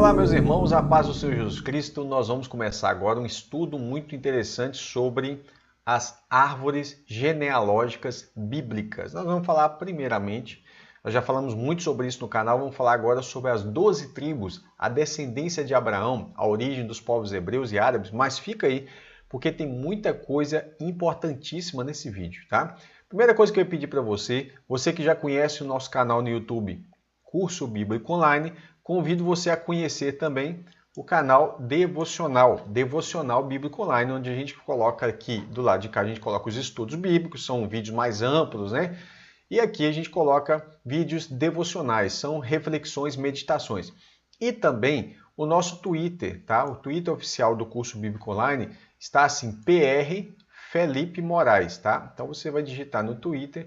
Olá, meus irmãos, a paz do Senhor Jesus Cristo. Nós vamos começar agora um estudo muito interessante sobre as árvores genealógicas bíblicas. Nós vamos falar primeiramente, nós já falamos muito sobre isso no canal, vamos falar agora sobre as 12 tribos, a descendência de Abraão, a origem dos povos hebreus e árabes, mas fica aí, porque tem muita coisa importantíssima nesse vídeo, tá? Primeira coisa que eu ia pedir para você, você que já conhece o nosso canal no YouTube, Curso Bíblico Online, convido você a conhecer também o canal Devocional Bíblico Online, onde a gente coloca aqui, do lado de cá, a gente coloca os estudos bíblicos, são vídeos mais amplos, né? E aqui a gente coloca vídeos devocionais, são reflexões, meditações. E também o nosso Twitter, tá? O Twitter oficial do Curso Bíblico Online está assim, PR Felipe Moraes, tá? Então você vai digitar no Twitter,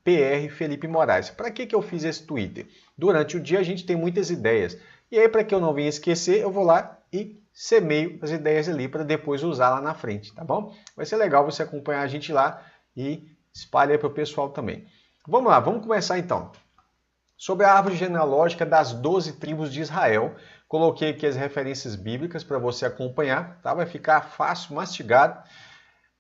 @PR Felipe Moraes. Para que eu fiz esse Twitter? Durante o dia a gente tem muitas ideias. E aí, para que eu não venha esquecer, eu vou lá e semeio as ideias ali para depois usar lá na frente, tá bom? Vai ser legal você acompanhar a gente lá e espalhe para o pessoal também. Vamos lá, vamos começar então. Sobre a árvore genealógica das 12 tribos de Israel. Coloquei aqui as referências bíblicas para você acompanhar, tá? Vai ficar fácil, mastigado.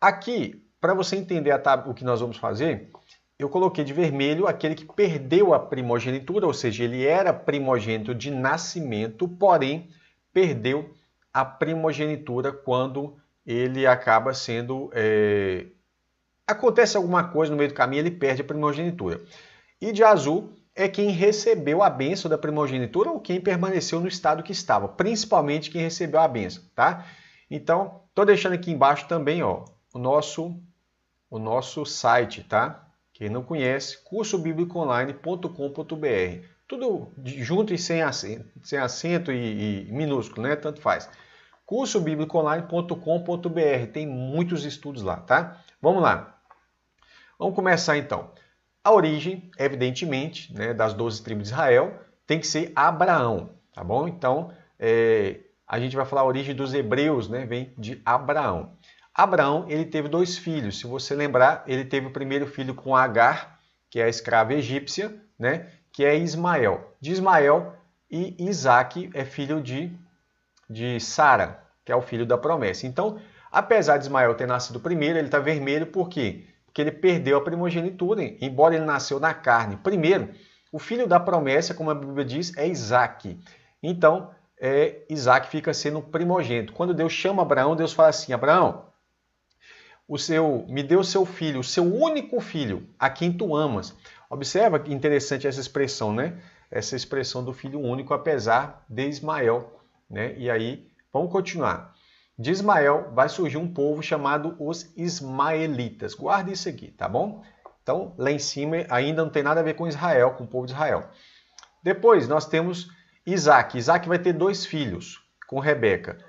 Aqui, para você entender o que nós vamos fazer, eu coloquei de vermelho aquele que perdeu a primogenitura, ou seja, ele era primogênito de nascimento, porém perdeu a primogenitura quando ele acaba sendo... Acontece alguma coisa no meio do caminho, ele perde a primogenitura. E de azul é quem recebeu a bênção da primogenitura ou quem permaneceu no estado que estava, principalmente quem recebeu a bênção, tá? Então, estou deixando aqui embaixo também, ó, o nosso site, tá? Quem não conhece, cursobiblicoonline.com.br. Tudo junto e sem acento e minúsculo, né? Tanto faz. cursobiblicoonline.com.br. Tem muitos estudos lá, tá? Vamos lá. Vamos começar então. A origem, evidentemente, né, das 12 tribos de Israel tem que ser Abraão, tá bom? Então, a gente vai falar a origem dos hebreus, né? Vem de Abraão. Abraão, ele teve 2 filhos. Se você lembrar, ele teve o primeiro filho com Agar, que é a escrava egípcia, né? Que é Ismael. De Ismael e Isaac é filho de Sara, que é o filho da promessa. Então, apesar de Ismael ter nascido primeiro, ele está vermelho por quê? Porque ele perdeu a primogenitura, embora ele nasceu na carne. Primeiro, o filho da promessa, como a Bíblia diz, é Isaac. Então, Isaac fica sendo primogênito. Quando Deus chama Abraão, Deus fala assim, Abraão, me dê o seu filho, o seu único filho, a quem tu amas. Observa que interessante essa expressão, né? Essa expressão do filho único, apesar de Ismael, né? E aí, vamos continuar. De Ismael vai surgir um povo chamado os Ismaelitas. Guarda isso aqui, tá bom? Então, lá em cima ainda não tem nada a ver com Israel, com o povo de Israel. Depois, nós temos Isaac. Isaac vai ter 2 filhos com Rebeca.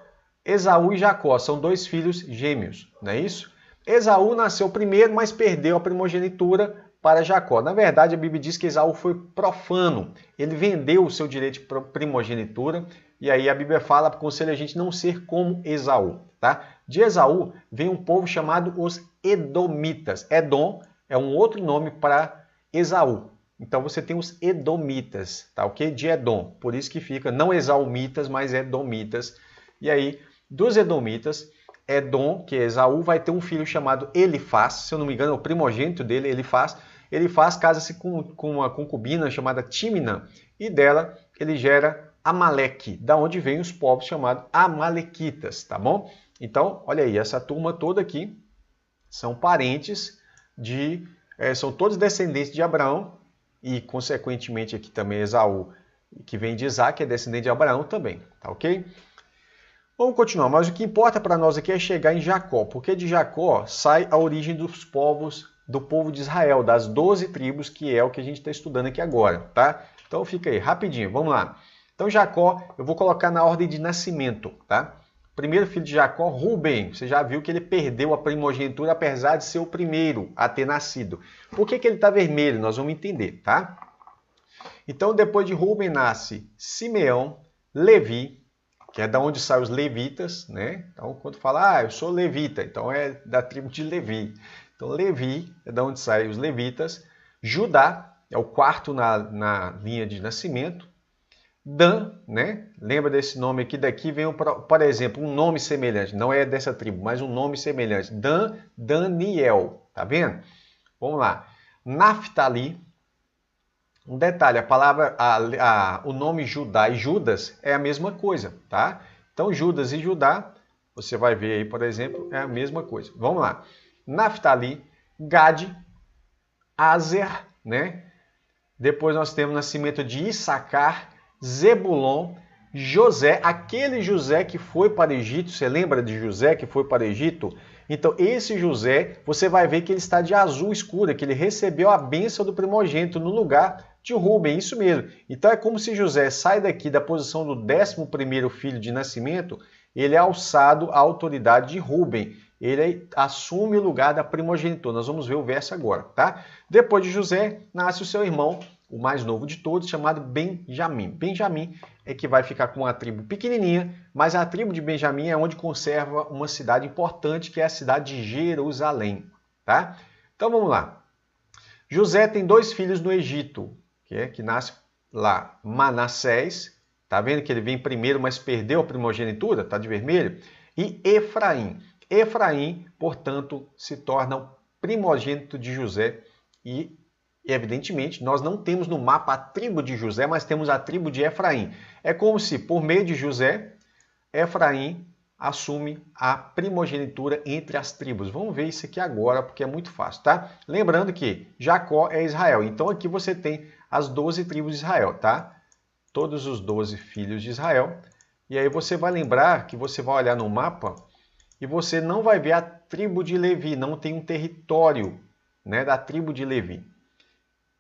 Esaú e Jacó são 2 filhos gêmeos, não é isso? Esaú nasceu primeiro, mas perdeu a primogenitura para Jacó. Na verdade, a Bíblia diz que Esaú foi profano. Ele vendeu o seu direito de primogenitura. E aí a Bíblia fala, aconselha a gente não ser como Esaú. Tá? De Esaú vem um povo chamado os Edomitas. Edom é um outro nome para Esaú. Então você tem os Edomitas, tá ok? De Edom. Por isso que fica não Esaumitas, mas Edomitas. E aí, dos Edomitas, Edom, que é Esaú, vai ter um filho chamado Elifaz, se eu não me engano, é o primogênito dele, Elifaz. Elifaz casa-se com uma concubina chamada Tímina, e dela ele gera Amaleque, da onde vem os povos chamados Amalequitas, tá bom? Então, olha aí, essa turma toda aqui são parentes são todos descendentes de Abraão, e consequentemente aqui também Esaú, que vem de Isaac, é descendente de Abraão também, tá ok? Vamos continuar, mas o que importa para nós aqui é chegar em Jacó, porque de Jacó sai a origem dos povos, do povo de Israel, das 12 tribos, que é o que a gente está estudando aqui agora, tá? Então fica aí, rapidinho, vamos lá. Então Jacó, eu vou colocar na ordem de nascimento, tá? Primeiro filho de Jacó, Rubem. Você já viu que ele perdeu a primogenitura, apesar de ser o primeiro a ter nascido. Por que ele está vermelho? Nós vamos entender, tá? Então depois de Rubem nasce Simeão, Levi, que é da onde saem os levitas, né? Então, quando fala, eu sou levita, então é da tribo de Levi. Então, Levi é da onde saem os levitas. Judá é o quarto na linha de nascimento. Dan, né? Lembra desse nome aqui? Daqui vem, por exemplo, um nome semelhante. Não é dessa tribo, mas um nome semelhante. Dan, Daniel. Tá vendo? Vamos lá. Naftali. Um detalhe, a palavra, o nome Judá e Judas é a mesma coisa, tá? Então, Judas e Judá, você vai ver aí, por exemplo, é a mesma coisa. Vamos lá. Naftali, Gade, Azer, né? Depois nós temos o nascimento de Issacar, Zebulon, José, aquele José que foi para o Egito. Você lembra de José que foi para o Egito? Então, esse José, você vai ver que ele está de azul escura, que ele recebeu a bênção do primogênito no lugar de Rubem, isso mesmo. Então, é como se José sai daqui da posição do 11º filho de nascimento, ele é alçado à autoridade de Rubem. Ele assume o lugar da primogenitura. Nós vamos ver o verso agora, tá? Depois de José, nasce o seu irmão, o mais novo de todos, chamado Benjamim. Benjamim é que vai ficar com uma tribo pequenininha, mas a tribo de Benjamim é onde conserva uma cidade importante, que é a cidade de Jerusalém, tá? Então vamos lá. José tem 2 filhos no Egito, que nasce lá, Manassés, tá vendo que ele vem primeiro, mas perdeu a primogenitura, tá de vermelho, e Efraim. Efraim, portanto, se torna o primogênito de José e, evidentemente, nós não temos no mapa a tribo de José, mas temos a tribo de Efraim. É como se, por meio de José, Efraim assume a primogenitura entre as tribos. Vamos ver isso aqui agora, porque é muito fácil, tá? Lembrando que Jacó é Israel, então aqui você tem as 12 tribos de Israel, tá? Todos os 12 filhos de Israel. E aí você vai lembrar que você vai olhar no mapa e você não vai ver a tribo de Levi, não tem um território, né, da tribo de Levi.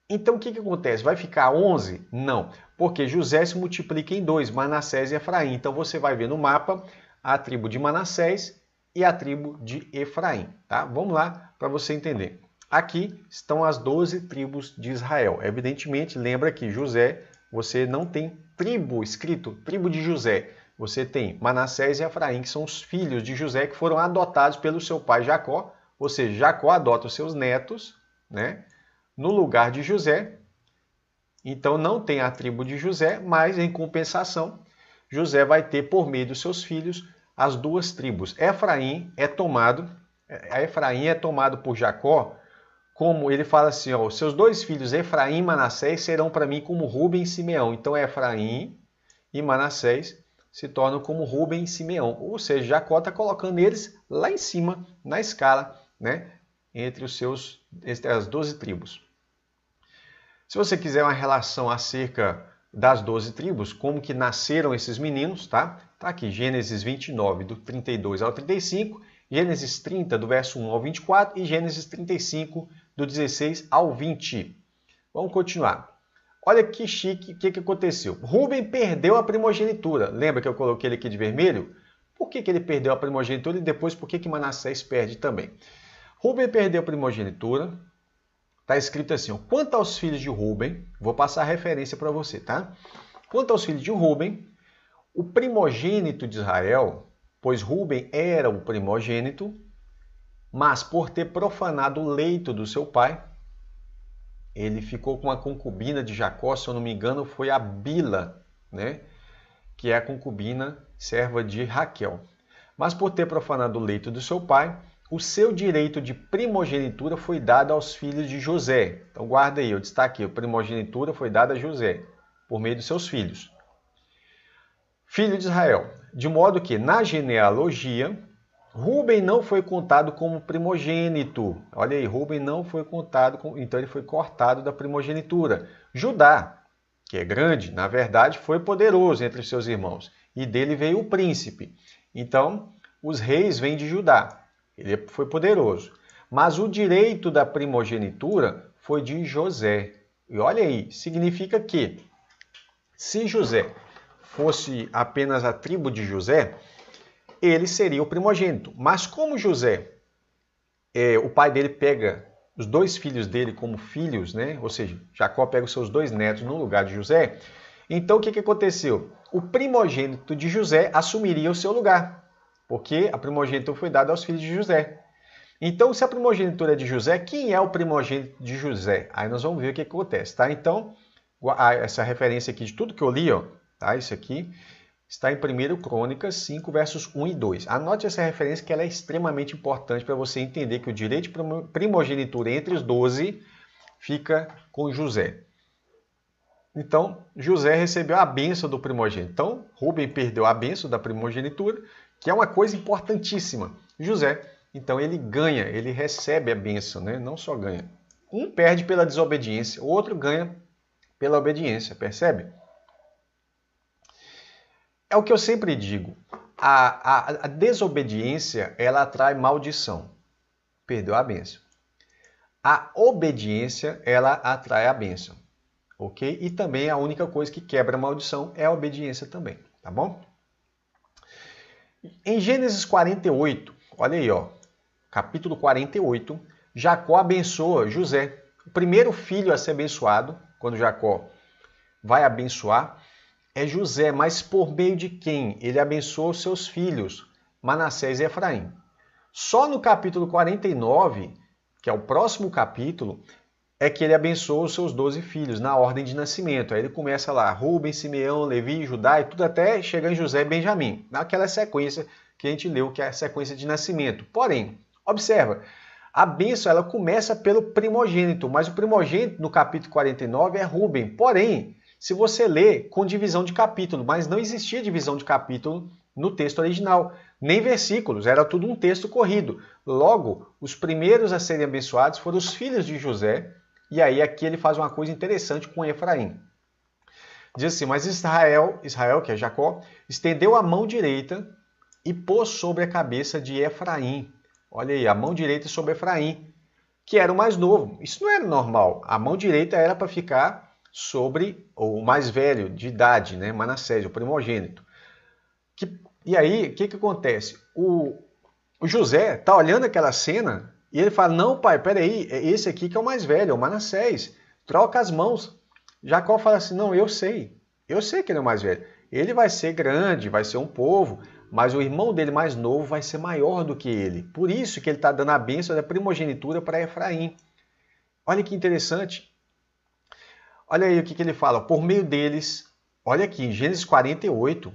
Então o que acontece? Vai ficar 11? Não, porque José se multiplica em 2, Manassés e Efraim. Então você vai ver no mapa a tribo de Manassés e a tribo de Efraim. Tá? Vamos lá para você entender. Aqui estão as 12 tribos de Israel. Evidentemente, lembra que José, você não tem tribo escrito, tribo de José. Você tem Manassés e Efraim, que são os filhos de José, que foram adotados pelo seu pai Jacó. Ou seja, Jacó adota os seus netos, né, no lugar de José. Então não tem a tribo de José, mas em compensação, José vai ter por meio dos seus filhos as 2 tribos. Efraim é tomado por Jacó, como ele fala assim, ó, seus 2 filhos, Efraim e Manassés, serão para mim como Rubem e Simeão. Então Efraim e Manassés se tornam como Rubem e Simeão. Ou seja, Jacó está colocando eles lá em cima, na escala, né, entre as 12 tribos. Se você quiser uma relação acerca das 12 tribos, como que nasceram esses meninos, tá? Tá aqui, Gênesis 29, do 32 ao 35, Gênesis 30, do verso 1 ao 24 e Gênesis 35, do 16 ao 20. Vamos continuar. Olha que chique, o que aconteceu? Rubem perdeu a primogenitura. Lembra que eu coloquei ele aqui de vermelho? Por que ele perdeu a primogenitura e depois por que Manassés perde também? Rubem perdeu a primogenitura. Está escrito assim, ó, quanto aos filhos de Rubem, vou passar a referência para você, tá? Quanto aos filhos de Rubem, o primogênito de Israel, pois Rubem era o primogênito, mas por ter profanado o leito do seu pai, ele ficou com a concubina de Jacó, se eu não me engano, foi a Bila, né? Que é a concubina serva de Raquel. Mas por ter profanado o leito do seu pai, o seu direito de primogenitura foi dado aos filhos de José. Então guarda aí, eu destaquei, a primogenitura foi dada a José, por meio dos seus filhos. Filho de Israel. De modo que, na genealogia, Rubem não foi contado como primogênito. Olha aí, Rubem não foi contado, então ele foi cortado da primogenitura. Judá, que é grande, na verdade foi poderoso entre os seus irmãos. E dele veio o príncipe. Então, os reis vêm de Judá. Ele foi poderoso. Mas o direito da primogenitura foi de José. E olha aí, significa que, se José fosse apenas a tribo de José, ele seria o primogênito. Mas como José, o pai dele pega os 2 filhos dele como filhos, né? Ou seja, Jacó pega os seus 2 netos no lugar de José, então o que aconteceu? O primogênito de José assumiria o seu lugar, porque a primogenitura foi dada aos filhos de José. Então, se a primogenitura é de José, quem é o primogênito de José? Aí nós vamos ver o que acontece, tá? Então, essa referência aqui de tudo que eu li, ó, tá? Isso aqui está em 1 Crônicas 5, versos 1 e 2. Anote essa referência que ela é extremamente importante para você entender que o direito de primogenitura entre os 12 fica com José. Então, José recebeu a bênção do primogênito. Então, Rúben perdeu a bênção da primogenitura, que é uma coisa importantíssima. José, então, ele ganha, ele recebe a bênção, né? Não só ganha. Um perde pela desobediência, o outro ganha pela obediência, percebe? É o que eu sempre digo. A desobediência, ela atrai maldição. Perdeu a bênção. A obediência, ela atrai a bênção. Ok? E também a única coisa que quebra a maldição é a obediência também. Tá bom? Em Gênesis 48, olha aí, ó, capítulo 48, Jacó abençoa José. O primeiro filho a ser abençoado, quando Jacó vai abençoar, é José, mas por meio de quem? Ele abençoa os seus filhos, Manassés e Efraim. Só no capítulo 49, que é o próximo capítulo, é que ele abençoa os seus 12 filhos, na ordem de nascimento. Aí ele começa lá, Rúben, Simeão, Levi, Judá e tudo até chegar em José e Benjamim, naquela sequência que a gente leu, que é a sequência de nascimento. Porém, observa, a bênção ela começa pelo primogênito, mas o primogênito no capítulo 49 é Rúben. Porém, se você lê com divisão de capítulo, mas não existia divisão de capítulo no texto original, nem versículos, era tudo um texto corrido. Logo, os primeiros a serem abençoados foram os filhos de José, e aí aqui ele faz uma coisa interessante com Efraim. Diz assim, mas Israel, que é Jacó, estendeu a mão direita e pôs sobre a cabeça de Efraim. Olha aí, a mão direita sobre Efraim, que era o mais novo. Isso não era normal. A mão direita era para ficar sobre o mais velho de idade, né? Manassés, o primogênito. E aí, o que acontece? O José está olhando aquela cena e ele fala, não pai, peraí, é esse aqui que é o mais velho, é o Manassés. Troca as mãos. Jacó fala assim, não, eu sei que ele é o mais velho. Ele vai ser grande, vai ser um povo, mas o irmão dele mais novo vai ser maior do que ele. Por isso que ele está dando a bênção da primogenitura para Efraim. Olha que interessante. Olha aí o que ele fala. Por meio deles, olha aqui, em Gênesis 48,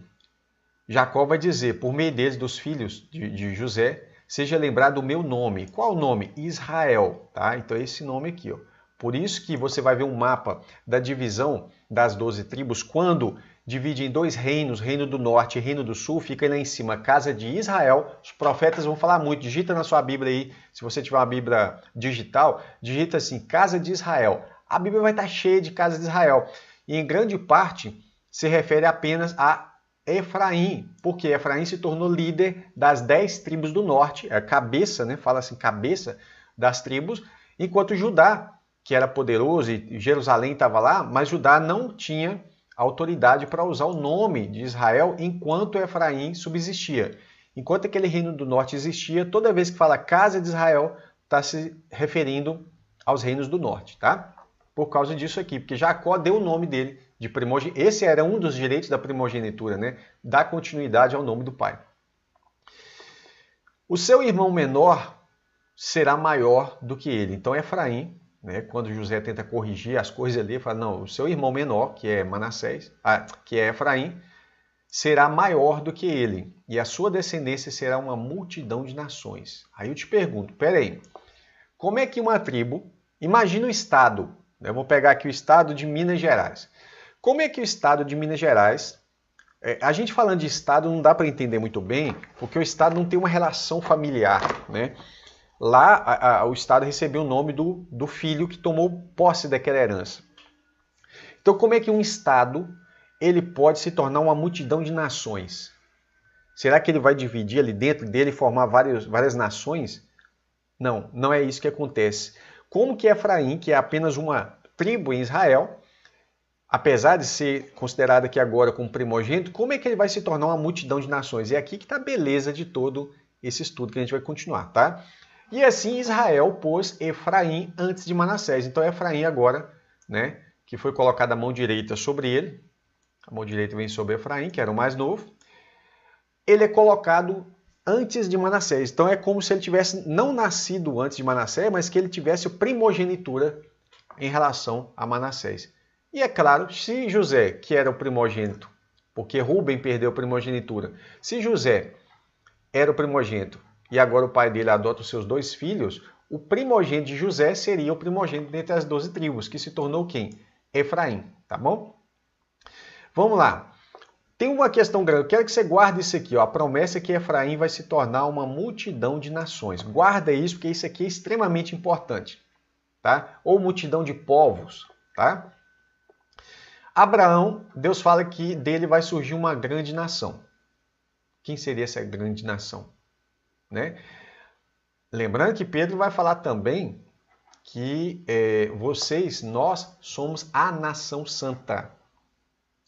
Jacó vai dizer, por meio deles, dos filhos de José, seja lembrado o meu nome. Qual o nome? Israel. Tá? Então é esse nome aqui. Ó. Por isso que você vai ver um mapa da divisão das 12 tribos, quando divide em dois reinos, reino do norte e reino do sul, fica aí lá em cima, casa de Israel. Os profetas vão falar muito, digita na sua Bíblia aí, se você tiver uma Bíblia digital, digita assim, casa de Israel. A Bíblia vai estar cheia de casa de Israel. E em grande parte se refere apenas a Efraim, porque Efraim se tornou líder das 10 tribos do norte, é a cabeça, né? Fala assim, cabeça das tribos, enquanto Judá, que era poderoso e Jerusalém estava lá, mas Judá não tinha autoridade para usar o nome de Israel enquanto Efraim subsistia. Enquanto aquele reino do norte existia, toda vez que fala casa de Israel, está se referindo aos reinos do norte, tá? Por causa disso aqui, porque Jacó deu o nome dele de primogenitura. Esse era um dos direitos da primogenitura, né? Dar continuidade ao nome do pai. O seu irmão menor será maior do que ele. Então Efraim, né, quando José tenta corrigir as coisas ali, fala, não, o seu irmão menor, que é Manassés, que é Efraim, será maior do que ele, e a sua descendência será uma multidão de nações. Aí eu te pergunto, peraí, como é que uma tribo, imagina o estado, eu vou pegar aqui o estado de Minas Gerais. Como é que o estado de Minas Gerais, a gente falando de estado não dá para entender muito bem, porque o estado não tem uma relação familiar, né? Lá o estado recebeu o nome do filho que tomou posse daquela herança. Então como é que um estado ele pode se tornar uma multidão de nações? Será que ele vai dividir ali dentro dele e formar várias nações? Não, não é isso que acontece. Como que Efraim, que é apenas uma tribo em Israel, apesar de ser considerado aqui agora como primogênito, como é que ele vai se tornar uma multidão de nações? E é aqui que está a beleza de todo esse estudo que a gente vai continuar, tá? E assim Israel pôs Efraim antes de Manassés. Então Efraim agora, né, que foi colocada a mão direita sobre ele, a mão direita vem sobre Efraim, que era o mais novo, ele é colocado antes de Manassés. Então é como se ele tivesse não nascido antes de Manassés, mas que ele tivesse primogenitura em relação a Manassés. E é claro, se José, que era o primogênito, porque Rúben perdeu a primogenitura. Se José era o primogênito e agora o pai dele adota os seus 2 filhos, o primogênito de José seria o primogênito dentre as 12 tribos, que se tornou quem? Efraim, tá bom? Vamos lá. Tem uma questão grande, eu quero que você guarde isso aqui, ó, a promessa é que Efraim vai se tornar uma multidão de nações. Guarda isso, porque isso aqui é extremamente importante, tá? Ou multidão de povos, tá? Abraão, Deus fala que dele vai surgir uma grande nação. Quem seria essa grande nação? Né? Lembrando que Pedro vai falar também que nós somos a nação santa.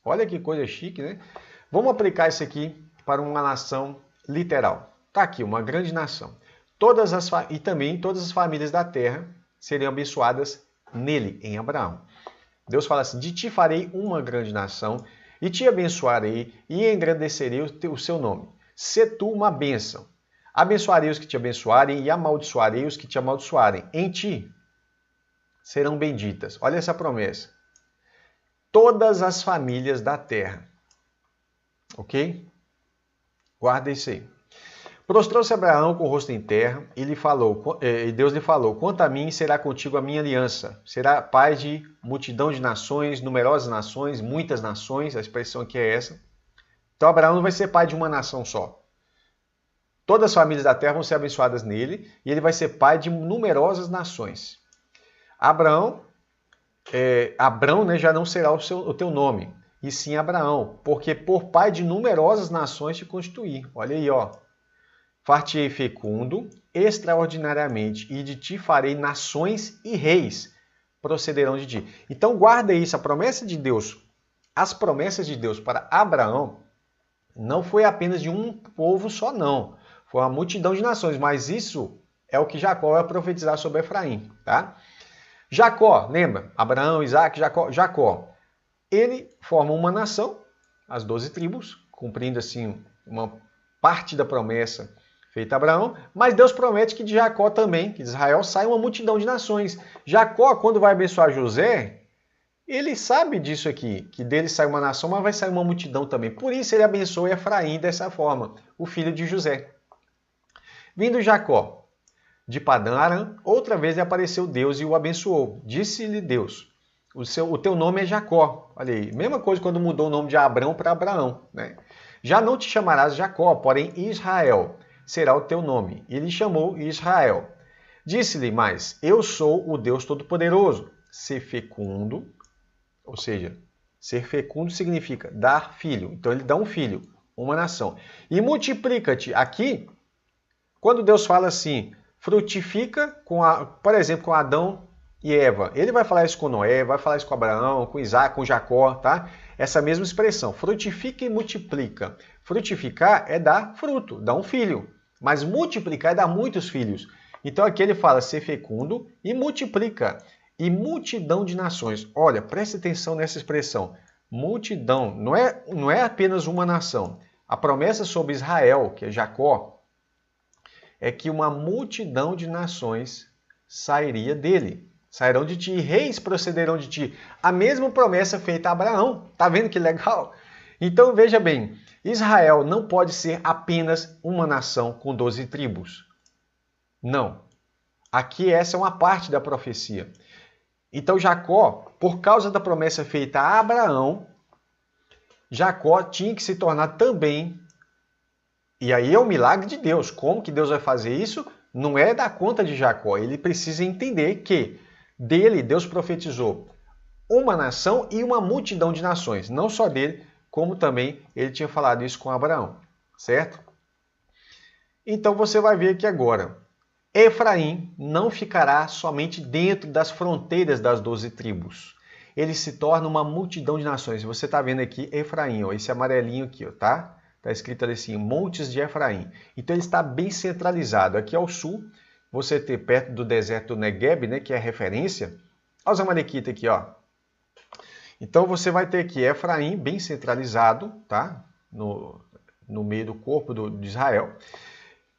Olha que coisa chique, né? Vamos aplicar isso aqui para uma nação literal. Está aqui, uma grande nação. E também todas as famílias da terra seriam abençoadas nele, em Abraão. Deus fala assim, de ti farei uma grande nação, e te abençoarei, e engrandecerei o seu nome. Sê tu uma bênção. Abençoarei os que te abençoarem, e amaldiçoarei os que te amaldiçoarem. Em ti serão benditas. Olha essa promessa. Todas as famílias da terra. Ok? Guarda isso aí. Prostrou-se Abraão com o rosto em terra e Deus lhe falou, quanto a mim, será contigo a minha aliança. Será pai de multidão de nações, numerosas nações, muitas nações, a expressão aqui é essa. Então Abraão não vai ser pai de uma nação só. Todas as famílias da terra vão ser abençoadas nele e ele vai ser pai de numerosas nações. Abrão, né, já não será o teu nome, e sim Abraão, porque por pai de numerosas nações te constituí. Olha aí, ó. Far-te-ei fecundo extraordinariamente, e de ti farei nações e reis procederão de ti. Então guarda isso, a promessa de Deus, as promessas de Deus para Abraão não foi apenas de um povo só, não. Foi uma multidão de nações, mas isso é o que Jacó vai profetizar sobre Efraim, tá? Jacó, lembra? Abraão, Isaac, Jacó. Ele forma uma nação, as 12 tribos, cumprindo assim uma parte da promessa feita a Abraão, mas Deus promete que de Jacó também, que de Israel, sai uma multidão de nações. Jacó, quando vai abençoar José, ele sabe disso aqui, que dele sai uma nação, mas vai sair uma multidão também. Por isso ele abençoa Efraim dessa forma, o filho de José. Vindo Jacó de Padã Aram, outra vez lhe apareceu Deus e o abençoou. Disse-lhe Deus, o teu nome é Jacó. Olha aí, mesma coisa quando mudou o nome de Abrão para Abraão, né? Já não te chamarás Jacó, porém Israel será o teu nome. E ele chamou Israel. Disse-lhe mais, eu sou o Deus Todo-Poderoso. Ser fecundo, ou seja, ser fecundo significa dar filho. Então ele dá um filho, uma nação. E multiplica-te. Aqui, quando Deus fala assim, frutifica, por exemplo, com Adão e Eva. Ele vai falar isso com Noé, vai falar isso com Abraão, com Isaac, com Jacó, tá? Essa mesma expressão, frutifica e multiplica. Frutificar é dar fruto, dar um filho. Mas multiplicar é dar muitos filhos. Então aqui ele fala ser fecundo e multiplica. E multidão de nações. Olha, preste atenção nessa expressão. Multidão, não é apenas uma nação. A promessa sobre Israel, que é Jacó, é que uma multidão de nações sairia dele. Sairão de ti, reis procederão de ti. A mesma promessa feita a Abraão. Tá vendo que legal? Então veja bem, Israel não pode ser apenas uma nação com 12 tribos. Não. Aqui essa é uma parte da profecia. Então Jacó, por causa da promessa feita a Abraão, Jacó tinha que se tornar também. E aí é o milagre de Deus. Como que Deus vai fazer isso? Não é da conta de Jacó. Ele precisa entender que dele Deus profetizou uma nação e uma multidão de nações. Não só dele, como também ele tinha falado isso com Abraão. Certo? Então você vai ver aqui agora. Efraim não ficará somente dentro das fronteiras das 12 tribos. Ele se torna uma multidão de nações. Você está vendo aqui Efraim, ó, esse amarelinho aqui, ó, tá? Está escrito ali assim, Montes de Efraim. Então ele está bem centralizado. Aqui ao sul, você tem perto do deserto do Negueb, né, que é a referência. Olha os amalequitas aqui, ó. Então você vai ter aqui Efraim bem centralizado, tá? No meio do corpo de Israel.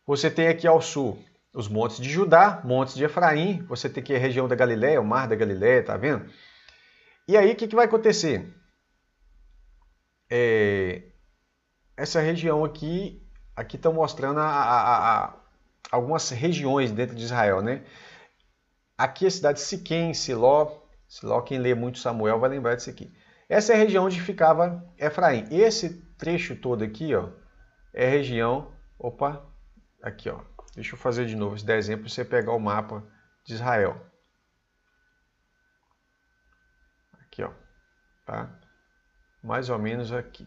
Você tem aqui ao sul os montes de Judá, montes de Efraim. Você tem aqui a região da Galileia, o mar da Galileia, tá vendo? E aí o que vai acontecer? essa região aqui está mostrando algumas regiões dentro de Israel, né? Aqui a cidade de Siquém, Siló, quem lê muito Samuel vai lembrar disso aqui. Essa é a região onde ficava Efraim. Esse trecho todo aqui, ó, é a região... Opa, aqui, ó. Deixa eu fazer de novo esse desenho para você pegar o mapa de Israel. Aqui, ó. Tá? Mais ou menos aqui.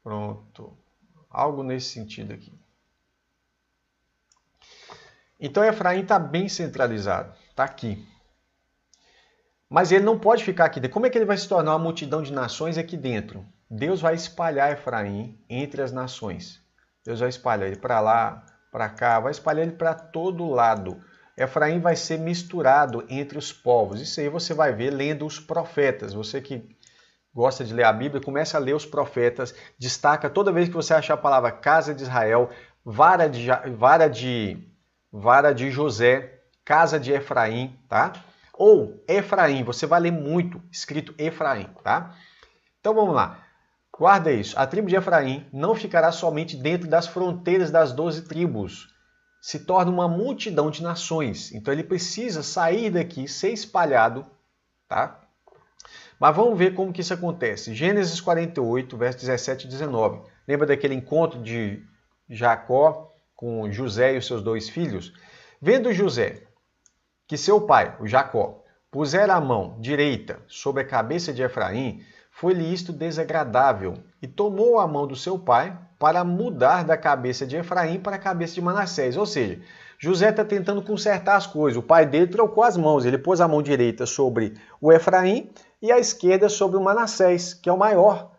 Pronto. Algo nesse sentido aqui. Então Efraim está bem centralizado. Está aqui. Mas ele não pode ficar aqui dentro. Como é que ele vai se tornar uma multidão de nações aqui dentro? Deus vai espalhar Efraim entre as nações. Deus vai espalhar ele para lá, para cá, vai espalhar ele para todo lado. Efraim vai ser misturado entre os povos. Isso aí você vai ver lendo os profetas. Você que gosta de ler a Bíblia, começa a ler os profetas. Destaca toda vez que você achar a palavra casa de Israel, vara de José, casa de Efraim, tá? Ou Efraim, você vai ler muito escrito Efraim, tá? Então vamos lá. Guarda isso. A tribo de Efraim não ficará somente dentro das fronteiras das 12 tribos. Se torna uma multidão de nações. Então ele precisa sair daqui, ser espalhado, tá? Mas vamos ver como que isso acontece. Gênesis 48, versos 17 e 19. Lembra daquele encontro de Jacó com José e os seus 2 filhos? Vendo José que seu pai, o Jacó, pusera a mão direita sobre a cabeça de Efraim, foi-lhe isto desagradável, e tomou a mão do seu pai para mudar da cabeça de Efraim para a cabeça de Manassés. Ou seja, José está tentando consertar as coisas. O pai dele trocou as mãos. Ele pôs a mão direita sobre o Efraim e a esquerda sobre o Manassés, que é o maior.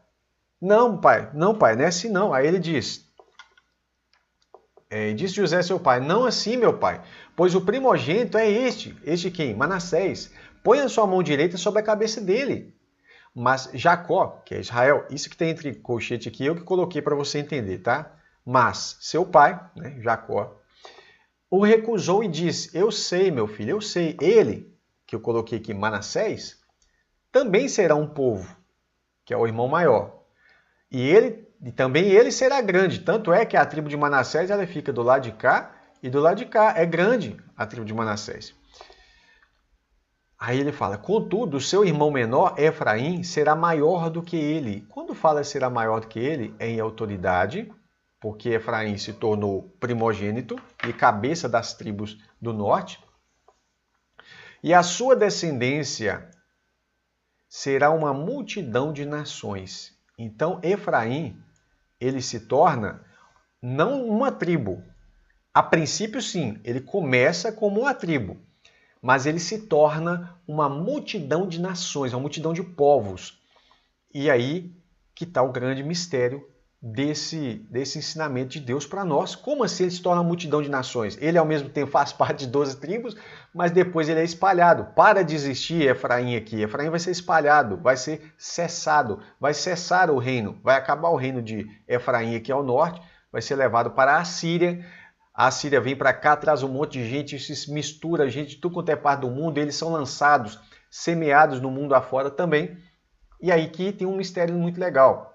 Não, pai, não é assim não. Aí ele diz... disse José seu pai, não assim, meu pai, pois o primogênito é este. Este quem? Manassés. Põe a sua mão direita sobre a cabeça dele. Mas Jacó, que é Israel, isso que tem entre colchete aqui, eu que coloquei para você entender, tá? Mas seu pai, né, Jacó, o recusou e disse, eu sei, meu filho, eu sei. Ele, que eu coloquei aqui, Manassés, também será um povo, que é o irmão maior. E também ele será grande. Tanto é que a tribo de Manassés ela fica do lado de cá e do lado de cá. É grande a tribo de Manassés. Aí ele fala, contudo, o seu irmão menor, Efraim, será maior do que ele. Quando fala será maior do que ele, é em autoridade, porque Efraim se tornou primogênito e cabeça das tribos do norte. E a sua descendência será uma multidão de nações. Então, Efraim, ele se torna não uma tribo. A princípio, sim, ele começa como uma tribo, mas ele se torna uma multidão de nações, uma multidão de povos. E aí que está o grande mistério desse ensinamento de Deus para nós. Como assim ele se torna uma multidão de nações? Ele, ao mesmo tempo, faz parte de 12 tribos, mas depois ele é espalhado. Para de existir Efraim aqui. Efraim vai ser espalhado, vai ser cessado, vai cessar o reino, vai acabar o reino de Efraim aqui ao norte, vai ser levado para a Assíria. A Síria vem para cá, traz um monte de gente, se mistura, gente de tudo quanto é parte do mundo, eles são lançados, semeados no mundo afora também. E aí que tem um mistério muito legal.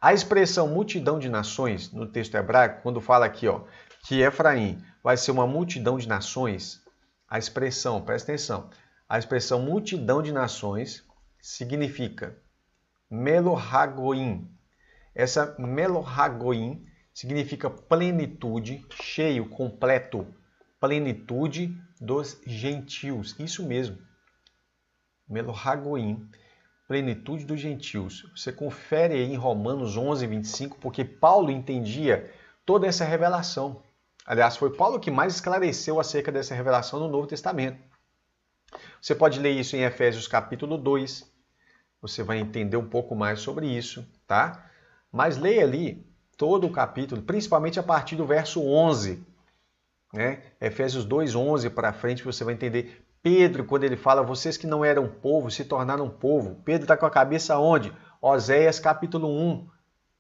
A expressão multidão de nações, no texto hebraico, quando fala aqui, ó, que Efraim vai ser uma multidão de nações, a expressão, presta atenção, a expressão multidão de nações significa melohagoim. Essa melohagoim significa plenitude, cheio, completo, plenitude dos gentios. Isso mesmo. Melohagoim, plenitude dos gentios. Você confere aí em Romanos 11, 25, porque Paulo entendia toda essa revelação. Aliás, foi Paulo que mais esclareceu acerca dessa revelação no Novo Testamento. Você pode ler isso em Efésios capítulo 2. Você vai entender um pouco mais sobre isso, tá? Mas leia ali todo o capítulo, principalmente a partir do verso 11, né? Efésios 2, 11 para frente, você vai entender. Pedro, quando ele fala, vocês que não eram povo, se tornaram povo. Pedro está com a cabeça onde? Oséias capítulo 1,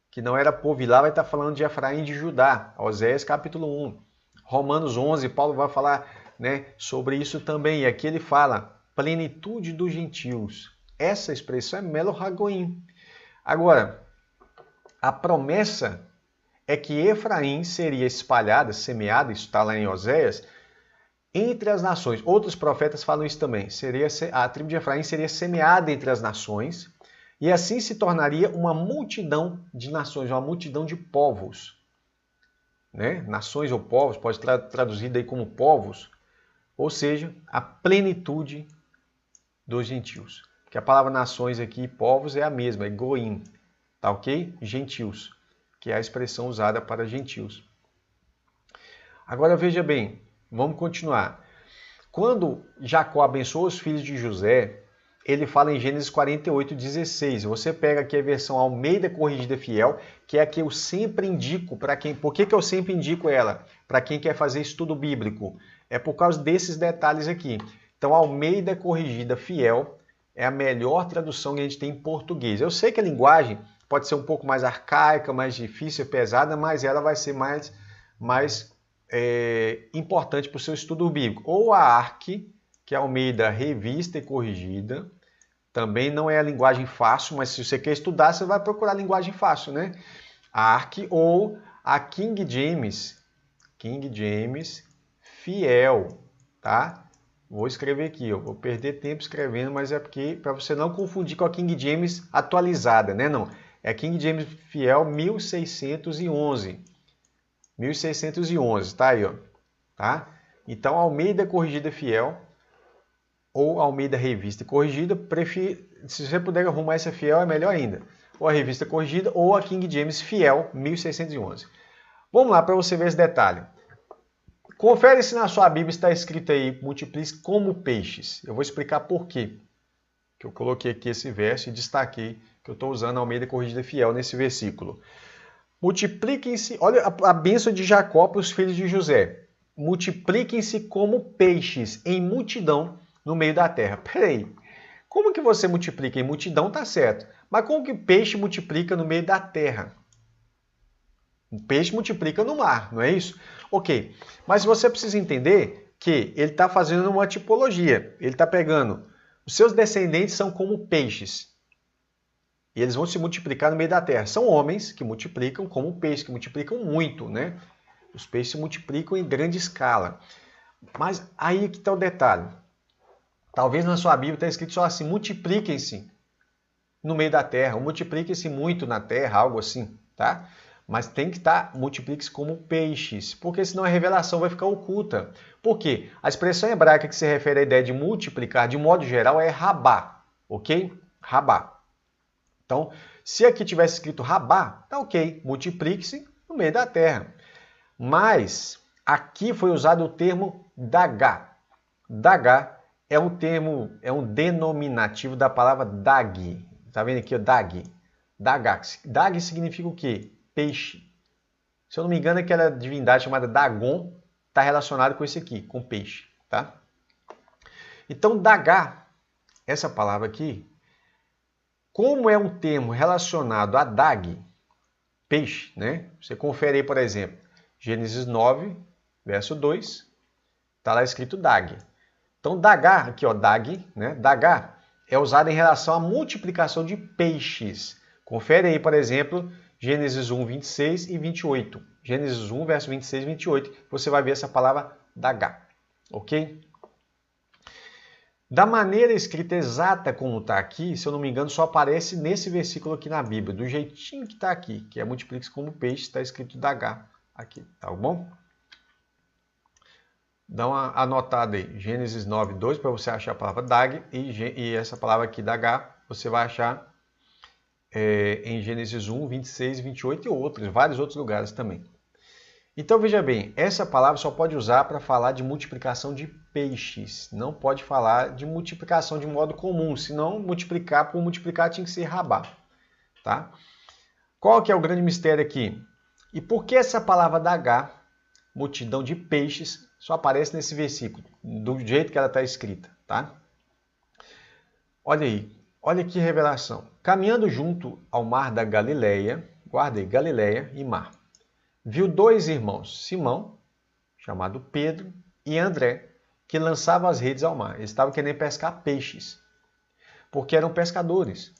que não era povo, e lá vai estar falando de Efraim e de Judá. Oséias capítulo 1. Romanos 11, Paulo vai falar, né, sobre isso também. E aqui ele fala plenitude dos gentios. Essa expressão é Melo Hagoim. Agora, a promessa é que Efraim seria espalhada, semeada, isso está lá em Oséias, entre as nações. Outros profetas falam isso também. A tribo de Efraim seria semeada entre as nações e assim se tornaria uma multidão de nações, uma multidão de povos. Né? Nações ou povos, pode ser traduzido aí como povos, ou seja, a plenitude dos gentios. Porque a palavra nações aqui, povos, é a mesma, é goim, tá ok? Gentios, que é a expressão usada para gentios. Agora veja bem, vamos continuar. Quando Jacó abençoou os filhos de José, ele fala em Gênesis 48:16. Você pega aqui a versão Almeida Corrigida Fiel, que é a que eu sempre indico para quem... Por que eu sempre indico ela? Para quem quer fazer estudo bíblico. É por causa desses detalhes aqui. Então, Almeida Corrigida Fiel é a melhor tradução que a gente tem em português. Eu sei que a linguagem pode ser um pouco mais arcaica, mais difícil, pesada, mas ela vai ser mais importante para o seu estudo bíblico. Ou a ARC, que é a Almeida Revista e Corrigida. Também não é a linguagem fácil, mas se você quer estudar, você vai procurar a linguagem fácil, né? A ARC ou a King James Fiel, tá? Vou escrever aqui, eu vou perder tempo escrevendo, mas é porque para você não confundir com a King James atualizada, né? Não, é a King James Fiel 1611. 1611, tá aí, ó. Tá? Então, Almeida Corrigida Fiel ou Almeida Revista Corrigida, se você puder arrumar essa Fiel, é melhor ainda. Ou a Revista Corrigida ou a King James Fiel 1611. Vamos lá para você ver esse detalhe. Confere se na sua Bíblia está escrito aí, multiplique como peixes. Eu vou explicar por quê. Que eu coloquei aqui esse verso e destaquei que eu estou usando a Almeida Corrigida Fiel nesse versículo. Multipliquem-se, olha a bênção de Jacó para os filhos de José. Multipliquem-se como peixes em multidão no meio da terra. Peraí, como que você multiplica? Em multidão tá certo, mas como que peixe multiplica no meio da terra? O peixe multiplica no mar, não é isso? Ok, mas você precisa entender que ele está fazendo uma tipologia. Ele está pegando, os seus descendentes são como peixes. E eles vão se multiplicar no meio da terra. São homens que multiplicam como peixes, que multiplicam muito, né? Os peixes se multiplicam em grande escala. Mas aí que está o detalhe. Talvez na sua Bíblia está escrito só assim, multipliquem-se no meio da terra, ou multipliquem-se muito na terra, algo assim, tá? Mas tem que estar, multiplique-se como peixes, porque senão a revelação vai ficar oculta. Por quê? A expressão hebraica que se refere à ideia de multiplicar, de modo geral, é rabá, ok? Rabá. Então, se aqui tivesse escrito rabá, tá ok, multiplique-se no meio da terra. Mas aqui foi usado o termo dagá. Dagá é um termo, é um denominativo da palavra dag. Tá vendo aqui, ó, dag? Dagá. Dag significa o quê? Peixe. Se eu não me engano, aquela divindade chamada Dagon está relacionada com esse aqui, com peixe, tá? Então, dagá, essa palavra aqui, como é um termo relacionado a dag, peixe, né? Você confere aí, por exemplo, Gênesis 9, verso 2, está lá escrito dag. Então, dagá, aqui ó, dag, né? Dagá é usado em relação à multiplicação de peixes. Confere aí, por exemplo, Gênesis 1, 26 e 28. Gênesis 1, verso 26 e 28, você vai ver essa palavra dagá, ok? Da maneira escrita exata como está aqui, se eu não me engano, só aparece nesse versículo aqui na Bíblia, do jeitinho que está aqui, que é multiplique-se como peixe, está escrito dagá aqui, tá bom? Dá uma anotada aí, Gênesis 9, 2, para você achar a palavra dag, e essa palavra aqui, dagá, você vai achar em Gênesis 1, 26 e 28 e vários outros lugares também. Então, veja bem, essa palavra só pode usar para falar de multiplicação de peixes. Não pode falar de multiplicação de modo comum, senão multiplicar por multiplicar tinha que ser rabá. Tá? Qual que é o grande mistério aqui? E por que essa palavra dagá, multidão de peixes, só aparece nesse versículo, do jeito que ela está escrita? Tá? Olha aí, olha que revelação. Caminhando junto ao mar da Galileia, guarda aí, Galileia e mar. Viu dois irmãos, Simão, chamado Pedro, e André, que lançavam as redes ao mar. Eles estavam querendo pescar peixes, porque eram pescadores.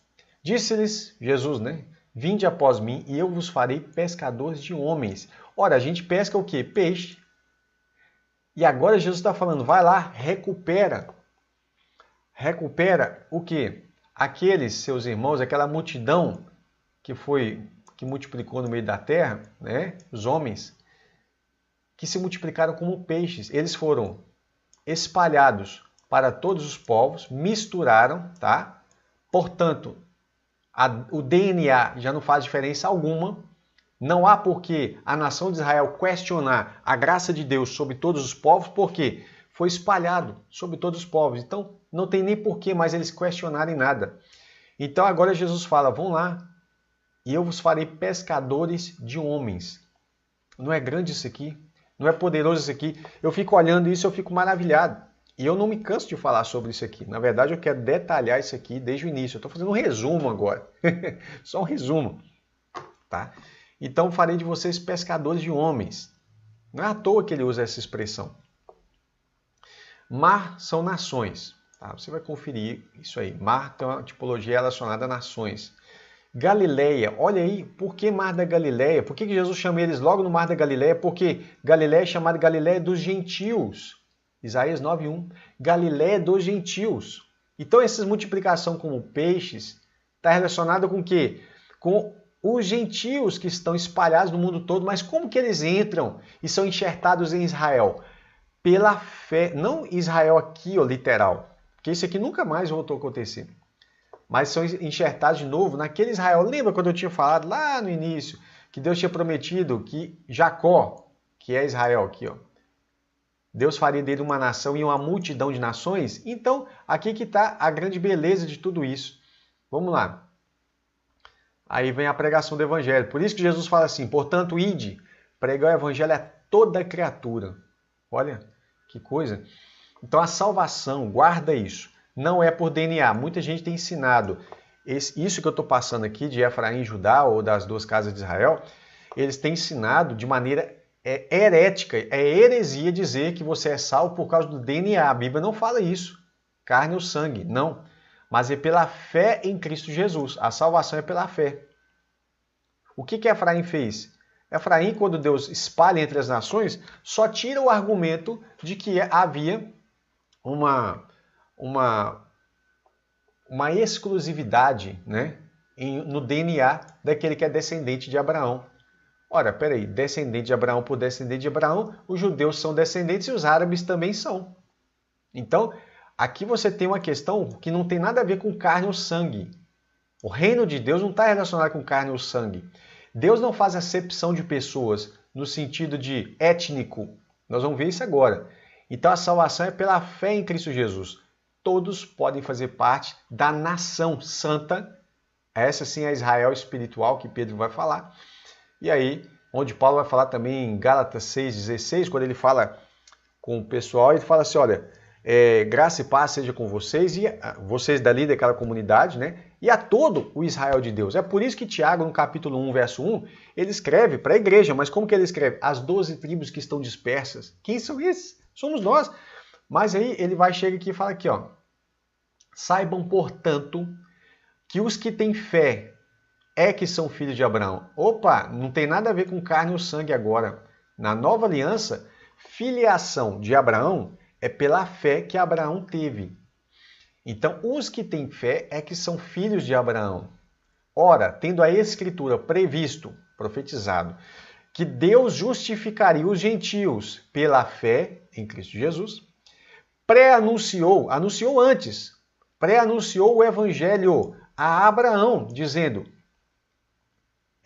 Disse-lhes Jesus, né? Vinde após mim e eu vos farei pescadores de homens. Ora, a gente pesca o quê? Peixe. E agora Jesus está falando, vai lá, recupera. Recupera o quê? Aqueles seus irmãos, aquela multidão que multiplicou no meio da terra, né? Os homens, que se multiplicaram como peixes. Eles foram espalhados para todos os povos, misturaram, tá? Portanto, o DNA já não faz diferença alguma. Não há por que a nação de Israel questionar a graça de Deus sobre todos os povos, porque foi espalhado sobre todos os povos. Então, não tem nem por que mais eles questionarem nada. Então, agora Jesus fala, vão lá e eu vos farei pescadores de homens. Não é grande isso aqui? Não é poderoso isso aqui? Eu fico olhando isso, eu fico maravilhado. E eu não me canso de falar sobre isso aqui. Na verdade, eu quero detalhar isso aqui desde o início. Eu estou fazendo um resumo agora. Só um resumo. Tá? Então, farei de vocês pescadores de homens. Não é à toa que ele usa essa expressão. Mar são nações. Tá? Você vai conferir isso aí. Mar tem uma tipologia relacionada a nações. Galileia, olha aí, por que Mar da Galileia? Por que Jesus chama eles logo no Mar da Galileia? Porque Galileia é chamada Galileia dos gentios. Isaías 9:1. Galileia dos gentios. Então, essa multiplicação como peixes está relacionada com o quê? Com os gentios que estão espalhados no mundo todo. Mas como que eles entram e são enxertados em Israel? Pela fé. Não Israel aqui, ó, literal. Porque isso aqui nunca mais voltou a acontecer. Mas são enxertados de novo naquele Israel. Lembra quando eu tinha falado lá no início que Deus tinha prometido que Jacó, que é Israel aqui, ó, Deus faria dele uma nação e uma multidão de nações? Então, aqui que está a grande beleza de tudo isso. Vamos lá. Aí vem a pregação do evangelho. Por isso que Jesus fala assim, portanto, ide, pregar o evangelho a toda criatura. Olha, que coisa. Então, a salvação, guarda isso. Não é por DNA. Muita gente tem ensinado isso que eu estou passando aqui de Efraim e Judá, ou das duas casas de Israel, eles têm ensinado de maneira herética, é heresia dizer que você é salvo por causa do DNA. A Bíblia não fala isso. Carne ou sangue, não. Mas é pela fé em Cristo Jesus. A salvação é pela fé. O que Efraim fez? Efraim, quando Deus espalha entre as nações, só tira o argumento de que havia uma exclusividade, né, no DNA daquele que é descendente de Abraão. Ora, peraí, descendente de Abraão por descendente de Abraão, os judeus são descendentes e os árabes também são. Então, aqui você tem uma questão que não tem nada a ver com carne ou sangue. O reino de Deus não está relacionado com carne ou sangue. Deus não faz acepção de pessoas no sentido de étnico. Nós vamos ver isso agora. Então, a salvação é pela fé em Cristo Jesus. Todos podem fazer parte da nação santa. Essa sim é a Israel espiritual que Pedro vai falar. E aí, onde Paulo vai falar também em Gálatas 6,16, quando ele fala com o pessoal, ele fala assim, olha, graça e paz seja com vocês, e vocês dali daquela comunidade, né? E a todo o Israel de Deus. É por isso que Tiago, no capítulo 1, verso 1, ele escreve para a igreja, mas como que ele escreve? As 12 tribos que estão dispersas. Quem são esses? Somos nós. Mas aí ele chega aqui e fala aqui, ó. Saibam, portanto, que os que têm fé que são filhos de Abraão. Opa, não tem nada a ver com carne ou sangue agora. Na nova aliança, filiação de Abraão é pela fé que Abraão teve. Então, os que têm fé que são filhos de Abraão. Ora, tendo a Escritura previsto, profetizado, que Deus justificaria os gentios pela fé em Cristo Jesus, pré-anunciou o evangelho a Abraão, dizendo,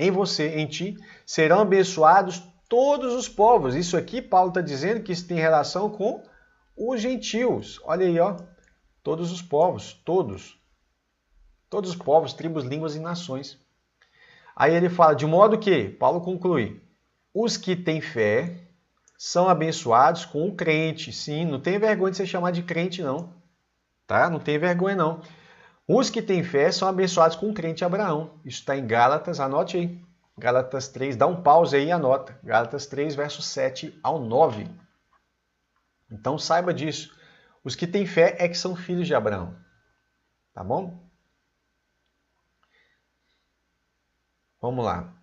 em você, em ti, serão abençoados todos os povos. Isso aqui, Paulo está dizendo que isso tem relação com os gentios. Olha aí, ó. Todos os povos, todos. Todos os povos, tribos, línguas e nações. Aí ele fala, de modo que, Paulo conclui, os que têm fé são abençoados com o crente. Sim, não tem vergonha de ser chamado de crente, não. Tá? Não tem vergonha, não. Os que têm fé são abençoados com o crente Abraão. Isso está em Gálatas, anote aí. Gálatas 3, dá um pause aí e anota. Gálatas 3, versos 7 ao 9. Então saiba disso. Os que têm fé é que são filhos de Abraão. Tá bom? Vamos lá.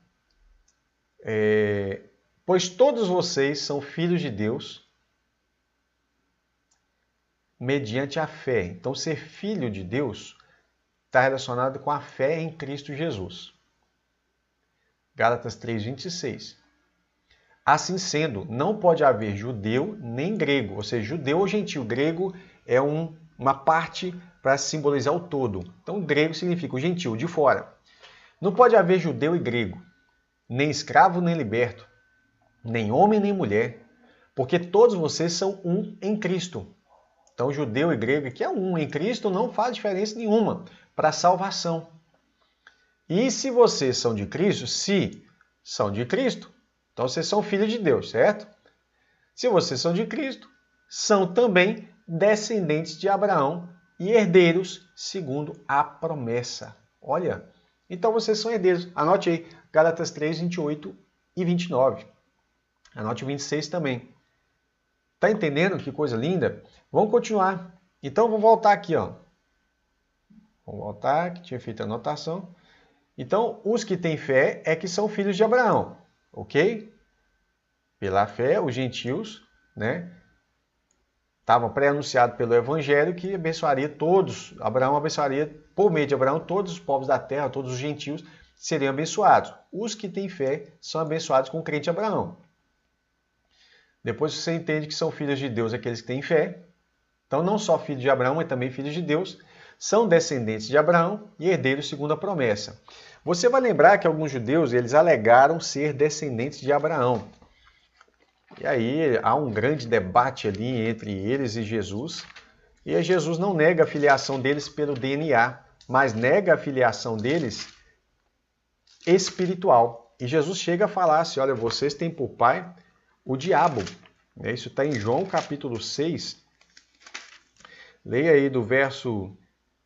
Pois todos vocês são filhos de Deus mediante a fé. Então, ser filho de Deus está relacionado com a fé em Cristo Jesus. Gálatas 3:26. Assim sendo, não pode haver judeu nem grego, ou seja, judeu ou gentil. Grego é uma parte para simbolizar o todo. Então, grego significa o gentil, de fora. Não pode haver judeu e grego, nem escravo nem liberto, nem homem nem mulher, porque todos vocês são um em Cristo. Então, judeu e grego, que é um em Cristo, não faz diferença nenhuma para a salvação. E se vocês são de Cristo, então vocês são filhos de Deus, certo? Se vocês são de Cristo, são também descendentes de Abraão e herdeiros segundo a promessa. Olha, então vocês são herdeiros. Anote aí, Gálatas 3, 28 e 29. Anote o 26 também. Tá entendendo que coisa linda? Vamos continuar. Então, vou voltar aqui, ó. Vamos voltar, que tinha feito a anotação. Então, os que têm fé é que são filhos de Abraão, ok? Pela fé, os gentios, né? Estavam pré-anunciados pelo Evangelho que abençoaria todos. Abraão abençoaria, por meio de Abraão, todos os povos da terra, todos os gentios seriam abençoados. Os que têm fé são abençoados com o crente Abraão. Depois você entende que são filhos de Deus aqueles que têm fé. Então, não só filhos de Abraão, mas também filhos de Deus. São descendentes de Abraão e herdeiros segundo a promessa. Você vai lembrar que alguns judeus eles alegaram ser descendentes de Abraão. E aí há um grande debate ali entre eles e Jesus. E Jesus não nega a filiação deles pelo DNA, mas nega a filiação deles espiritual. E Jesus chega a falar assim, olha, vocês têm por pai o diabo. Isso está em João capítulo 6. Leia aí do verso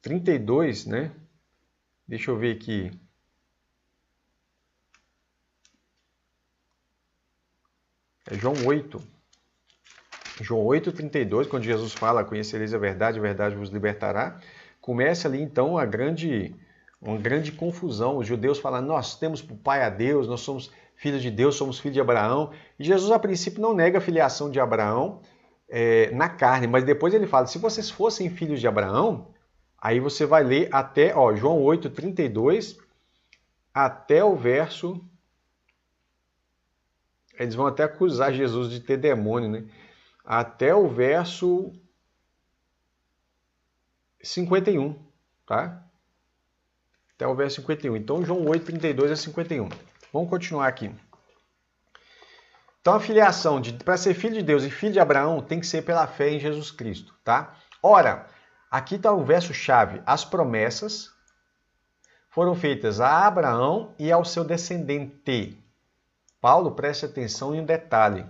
32, né? Deixa eu ver aqui. É João 8. João 8, 32, quando Jesus fala, conhecereis a verdade vos libertará. Começa ali então uma grande confusão. Os judeus falam, nós temos por pai a Deus, nós somos filhos de Deus, somos filhos de Abraão. E Jesus, a princípio, não nega a filiação de Abraão na carne, mas depois ele fala, se vocês fossem filhos de Abraão, aí você vai ler até João 8, 32, até o verso... Eles vão até acusar Jesus de ter demônio, né? Até o verso 51, tá? Até o verso 51. Então, João 8, 32 a 51. Vamos continuar aqui. Então, a filiação, para ser filho de Deus e filho de Abraão, tem que ser pela fé em Jesus Cristo, tá? Ora, aqui está o verso-chave. As promessas foram feitas a Abraão e ao seu descendente. Paulo, preste atenção em um detalhe.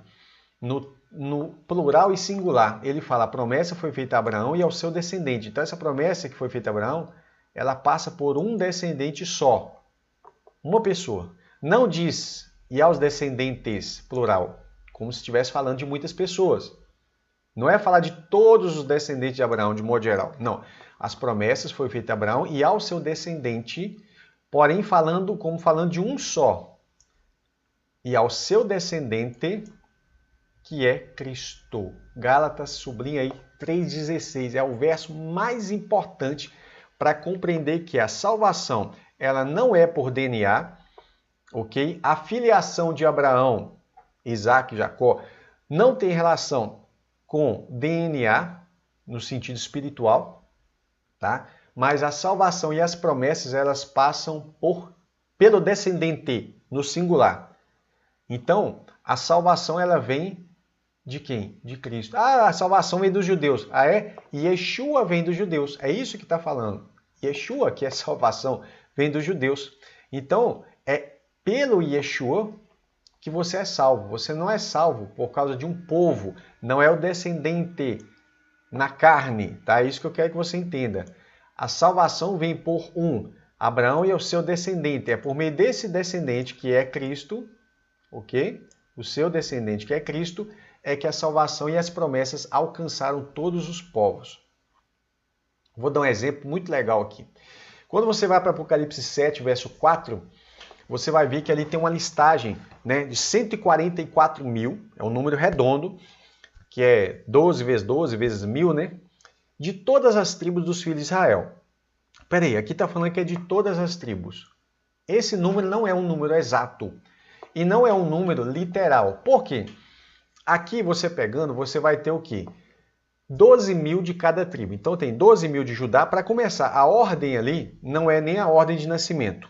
No plural e singular, ele fala, a promessa foi feita a Abraão e ao seu descendente. Então, essa promessa que foi feita a Abraão, ela passa por um descendente só. Uma pessoa. Não diz, e aos descendentes, plural, como se estivesse falando de muitas pessoas. Não é falar de todos os descendentes de Abraão, de modo geral. Não. As promessas foram feitas a Abraão e ao seu descendente, porém falando de um só. E ao seu descendente, que é Cristo. Gálatas, sublinha aí, 3,16. É o verso mais importante para compreender que a salvação, ela não é por DNA, ok? A filiação de Abraão, Isaac e Jacó, não tem relação com DNA, no sentido espiritual, tá? Mas a salvação e as promessas, elas passam pelo descendente, no singular. Então, a salvação ela vem de quem? De Cristo. A salvação vem dos judeus. É? Yeshua vem dos judeus. É isso que está falando. Yeshua, que é salvação, vem dos judeus. Então, é pelo Yeshua que você é salvo. Você não é salvo por causa de um povo. Não é o descendente na carne. Tá? É isso que eu quero que você entenda. A salvação vem por Abraão e o seu descendente. É por meio desse descendente que é Cristo, ok? O seu descendente, que é Cristo, é que a salvação e as promessas alcançaram todos os povos. Vou dar um exemplo muito legal aqui. Quando você vai para Apocalipse 7, verso 4, você vai ver que ali tem uma listagem, né, de 144 mil, é um número redondo, que é 12 vezes 12 vezes 1000, né, de todas as tribos dos filhos de Israel. Peraí, aqui está falando que é de todas as tribos. Esse número não é um número exato e não é um número literal. Por quê? Aqui você pegando, você vai ter o quê? 12 mil de cada tribo. Então tem 12 mil de Judá. Para começar, a ordem ali não é nem a ordem de nascimento.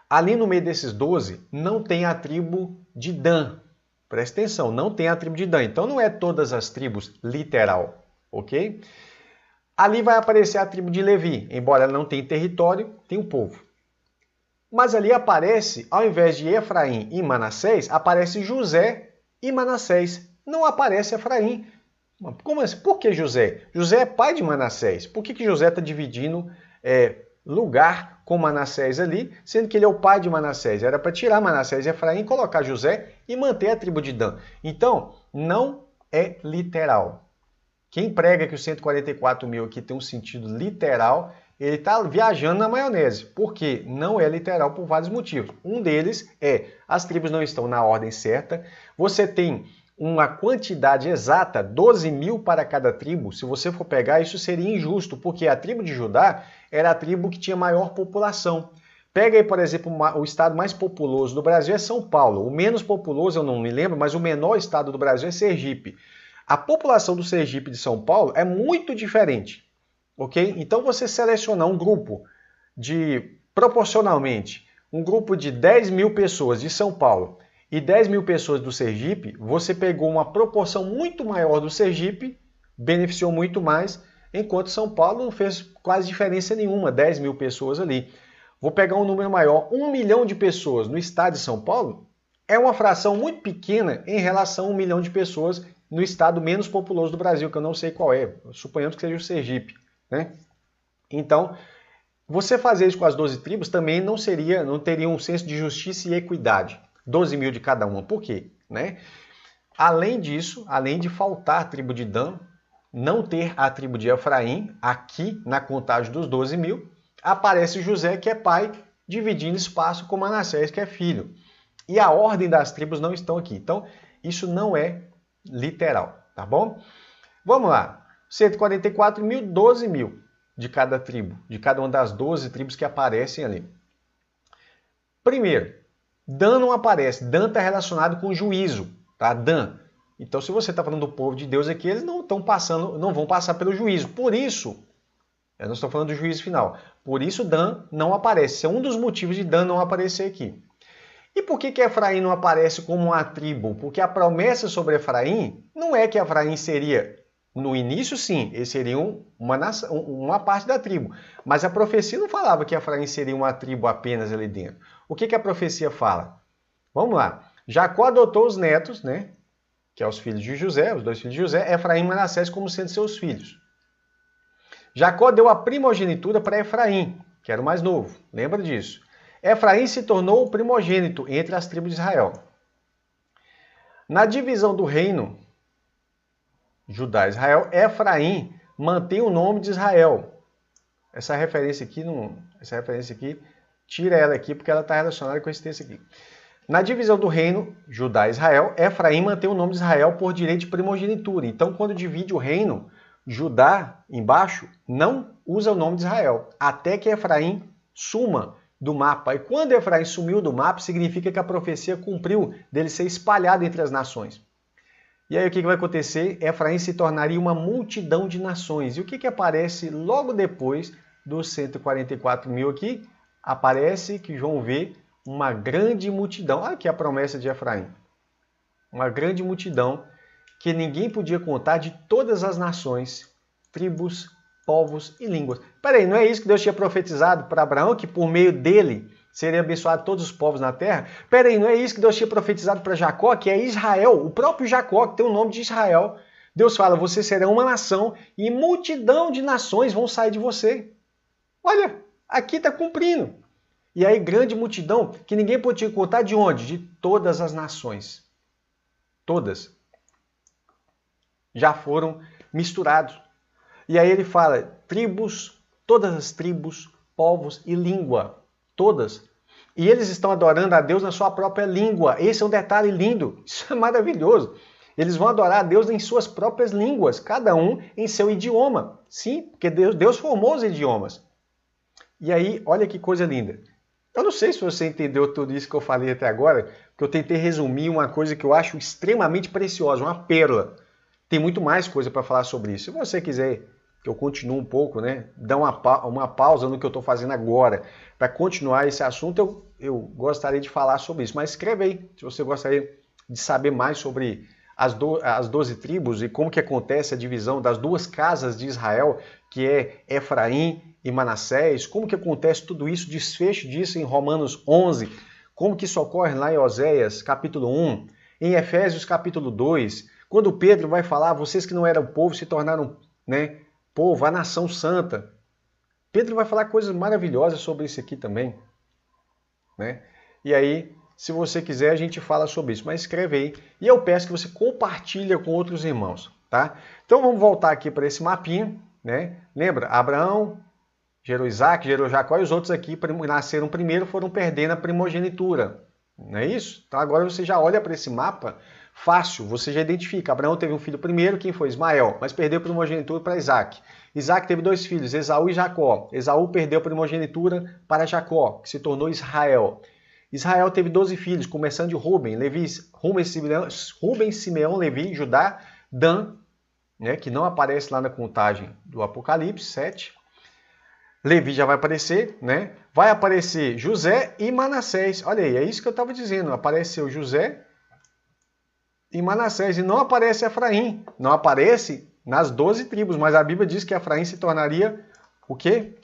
Ali no meio desses 12, não tem a tribo de Dan. Presta atenção, não tem a tribo de Dan. Então não é todas as tribos literal, ok? Ali vai aparecer a tribo de Levi. Embora ela não tenha território, tem um povo. Mas ali aparece, ao invés de Efraim e Manassés, aparece José e Manassés. Não aparece Efraim. Como assim? Por que José? José é pai de Manassés. Por que José está dividindo lugar com Manassés ali, sendo que ele é o pai de Manassés? Era para tirar Manassés e Efraim, colocar José e manter a tribo de Dan. Então, não é literal. Quem prega que os 144 mil aqui tem um sentido literal, ele está viajando na maionese, porque não é literal por vários motivos. Um deles é, as tribos não estão na ordem certa, você tem uma quantidade exata, 12 mil para cada tribo. Se você for pegar, isso seria injusto, porque a tribo de Judá era a tribo que tinha maior população. Pega aí, por exemplo, o estado mais populoso do Brasil é São Paulo. O menos populoso, eu não me lembro, mas o menor estado do Brasil é Sergipe. A população do Sergipe de São Paulo é muito diferente, ok? Então você selecionar um grupo proporcionalmente, um grupo de 10 mil pessoas de São Paulo e 10 mil pessoas do Sergipe, você pegou uma proporção muito maior do Sergipe, beneficiou muito mais, enquanto São Paulo não fez quase diferença nenhuma, 10 mil pessoas ali. Vou pegar um número maior, 1 milhão de pessoas no estado de São Paulo, é uma fração muito pequena em relação a 1 milhão de pessoas no estado menos populoso do Brasil, que eu não sei qual é, suponhamos que seja o Sergipe, né? Então, você fazer isso com as 12 tribos também não teria um senso de justiça e equidade. 12 mil de cada uma. Por quê? Né? Além disso, além de faltar a tribo de Dan, não ter a tribo de Efraim, aqui na contagem dos 12 mil, aparece José, que é pai, dividindo espaço com Manassés, que é filho. E a ordem das tribos não estão aqui. Então, isso não é literal, tá bom? Vamos lá. 144 mil, 12 mil de cada tribo, de cada uma das 12 tribos que aparecem ali. Primeiro, Dan não aparece. Dan está relacionado com juízo, tá? Dan. Então, se você está falando do povo de Deus aqui, eles não vão passar pelo juízo. Por isso, eu não estou falando do juízo final. Por isso, Dan não aparece. Esse é um dos motivos de Dan não aparecer aqui. E por que Efraim não aparece como uma tribo? Porque a promessa sobre Efraim não é que Efraim seria, no início sim, eles seriam uma parte da tribo. Mas a profecia não falava que Efraim seria uma tribo apenas ali dentro. O que a profecia fala? Vamos lá. Jacó adotou os netos, né? Que é os filhos de José, os 2 filhos de José, Efraim e Manassés como sendo seus filhos. Jacó deu a primogenitura para Efraim, que era o mais novo. Lembra disso? Efraim se tornou o primogênito entre as tribos de Israel. Na divisão do reino Judá e Israel, Efraim mantém o nome de Israel. Essa referência aqui, tira ela aqui porque ela está relacionada com esse texto aqui. Na divisão do reino Judá e Israel, Efraim mantém o nome de Israel por direito de primogenitura. Então, quando divide o reino, Judá, embaixo, não usa o nome de Israel, até que Efraim suma do mapa. E quando Efraim sumiu do mapa, significa que a profecia cumpriu dele ser espalhado entre as nações. E aí o que vai acontecer? Efraim se tornaria uma multidão de nações. E o que aparece logo depois dos 144 mil aqui? Aparece que João vê uma grande multidão. Olha aqui a promessa de Efraim. Uma grande multidão que ninguém podia contar, de todas as nações, tribos, povos e línguas. Peraí, não é isso que Deus tinha profetizado para Abraão, que por meio dele seria abençoado todos os povos na terra? Peraí, não é isso que Deus tinha profetizado para Jacó, que é Israel, o próprio Jacó, que tem o nome de Israel. Deus fala, você será uma nação e multidão de nações vão sair de você. Olha, aqui está cumprindo. E aí, grande multidão que ninguém podia contar de onde? De todas as nações. Todas já foram misturados. E aí ele fala tribos, todas as tribos, povos e língua, todas. E eles estão adorando a Deus na sua própria língua. Esse é um detalhe lindo, isso é maravilhoso. Eles vão adorar a Deus em suas próprias línguas, cada um em seu idioma. Sim, porque Deus formou os idiomas. E aí, olha que coisa linda. Eu não sei se você entendeu tudo isso que eu falei até agora, porque eu tentei resumir uma coisa que eu acho extremamente preciosa, uma pérola. Tem muito mais coisa para falar sobre isso. Se você quiser que eu continue um pouco, né, dar uma pausa no que eu estou fazendo agora, para continuar esse assunto, eu gostaria de falar sobre isso. Mas escreve aí, se você gostaria de saber mais sobre as 12 tribos e como que acontece a divisão das duas casas de Israel, que é Efraim e Manassés, como que acontece tudo isso, desfecho disso em Romanos 11, como que isso ocorre lá em Oséias, capítulo 1, em Efésios, capítulo 2, quando Pedro vai falar, vocês que não eram povo se tornaram, né, povo, a nação santa. Pedro vai falar coisas maravilhosas sobre isso aqui também, né? E aí, se você quiser, a gente fala sobre isso, mas escreve aí. E eu peço que você compartilhe com outros irmãos, tá? Então vamos voltar aqui para esse mapinha, né? Lembra? Abraão gerou Isaac, gerou Jacó, e os outros aqui nasceram primeiro, foram perdendo a primogenitura. Não é isso? Então agora você já olha para esse mapa, fácil, você já identifica. Abraão teve um filho primeiro, quem foi? Ismael, mas perdeu a primogenitura para Isaac. Isaac teve 2 filhos, Esaú e Jacó. Esaú perdeu a primogenitura para Jacó, que se tornou Israel. Israel teve 12 filhos, começando de Ruben, Simeão, Levi, Judá, Dan, né, que não aparece lá na contagem do Apocalipse 7. Levi já vai aparecer, né? Vai aparecer José e Manassés. Olha aí, é isso que eu estava dizendo. Apareceu José e Manassés. E não aparece Efraim. Não aparece nas 12 tribos. Mas a Bíblia diz que Efraim se tornaria o quê?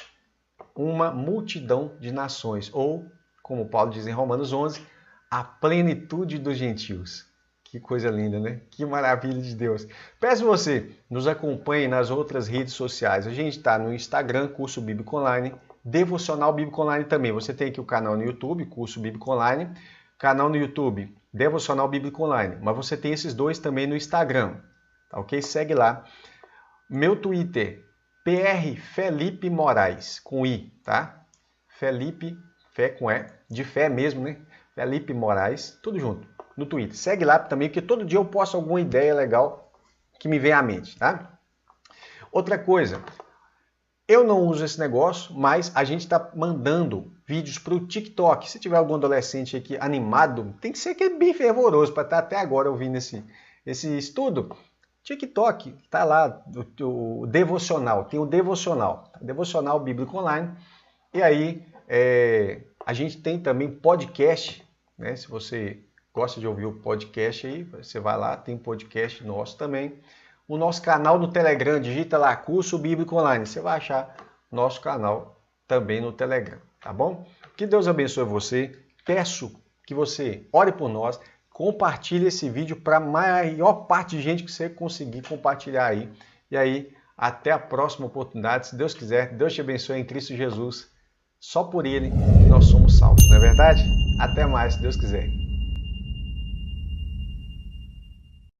Uma multidão de nações. Ou, como Paulo diz em Romanos 11, a plenitude dos gentios. Que coisa linda, né? Que maravilha de Deus. Peço você, nos acompanhe nas outras redes sociais. A gente está no Instagram, Curso Bíblico Online, Devocional Bíblico Online também. Você tem aqui o canal no YouTube, Curso Bíblico Online, canal no YouTube, Devocional Bíblico Online. Mas você tem esses dois também no Instagram, tá ok? Segue lá. Meu Twitter, PR Felipe Moraes, com I, tá? Felipe, fé com E, de fé mesmo, né? Felipe Moraes, tudo junto. No Twitter. Segue lá também, porque todo dia eu posto alguma ideia legal que me vem à mente, tá? Outra coisa, eu não uso esse negócio, mas a gente está mandando vídeos para o TikTok. Se tiver algum adolescente aqui animado, tem que ser aquele bem fervoroso para estar até agora ouvindo esse estudo. TikTok, tá lá, o devocional, tem o devocional Bíblico Online. E aí, a gente tem também podcast, né? Se você gosta de ouvir o podcast aí, você vai lá, tem podcast nosso também. O nosso canal no Telegram, digita lá, Curso Bíblico Online. Você vai achar nosso canal também no Telegram, tá bom? Que Deus abençoe você. Peço que você ore por nós, compartilhe esse vídeo para a maior parte de gente que você conseguir compartilhar aí. E aí, até a próxima oportunidade, se Deus quiser. Deus te abençoe em Cristo Jesus. Só por Ele nós somos salvos, não é verdade? Até mais, se Deus quiser.